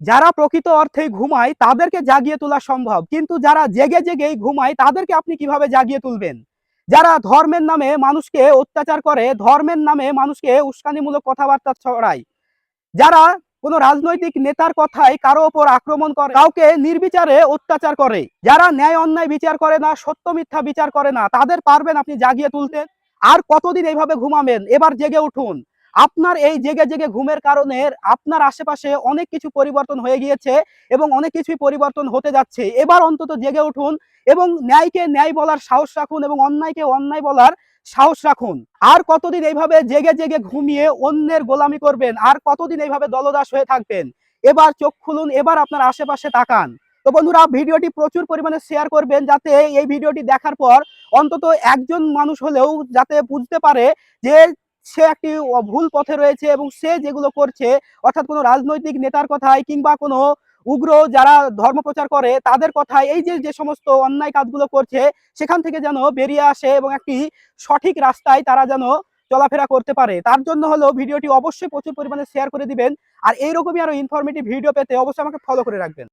যারা প্রকৃত অর্থেই ঘুমায় তাদেরকে জাগিয়ে তোলা সম্ভব, কিন্তু যারা জেগে জেগেই ঘুমায় তাদেরকে আপনি কিভাবে জাগিয়ে তুলবেন? যারা ধর্মের নামে মানুষকে অত্যাচার করে, ধর্মের নামে মানুষকে উস্কানিমূলক কথাবার্তা ছড়ায়, যারা কোনো রাজনৈতিক নেতার কথায় কারো ওপর আক্রমণ করে, কাউকে নির্বিচারে অত্যাচার করে, যারা ন্যায় অন্যায় বিচার করে না, সত্য মিথ্যা বিচার করে না, তাদের পারবেন আপনি জাগিয়ে তুলতে? আর কতদিন এইভাবে ঘুমাবেন? এবার জেগে উঠুন। আপনার এই জেগে জেগে ঘুমের কারণে আপনার আশেপাশে অনেক কিছু পরিবর্তন হয়ে গিয়েছে এবং অনেক কিছুই পরিবর্তন হতে যাচ্ছে। এবার অন্তত জেগে উঠুন এবং ন্যায়কে ন্যায় বলার সাহস রাখুন এবং অন্যায়কে অন্যায় বলার সাহস রাখুন। আর কতদিন এইভাবে জেগে জেগে ঘুমিয়ে অন্যের গোলামি করবেন? আর কতদিন এইভাবে দলদাস হয়ে থাকবেন? এবার চোখ খুলুন, এবার আপনার আশেপাশে তাকান। তো বন্ধুরা, ভিডিওটি প্রচুর পরিমাণে শেয়ার করবেন, যাতে এই ভিডিওটি দেখার পর অন্তত একজন মানুষ হলেও যাতে বুঝতে পারে যে সে একটি ভুল পথে রয়েছে এবং সে যেগুলো করছে, অর্থাৎ কোনো রাজনৈতিক নেতার কথায় কিংবা কোনো উগ্র যারা ধর্ম প্রচার করে তাদের কথায়, এই যে যে সমস্ত অন্যায় কাজগুলো করছে সেখান থেকে যেন বেরিয়ে আসে এবং একটি সঠিক রাস্তায় তারা যেন চলাফেরা করতে পারে। তার জন্য হলো ভিডিওটি অবশ্যই প্রচুর পরিমাণে শেয়ার করে দিবেন। আর এইরকমই আরো ইনফরমেটিভ ভিডিও পেতে অবশ্যই আমাকে ফলো করে রাখবেন।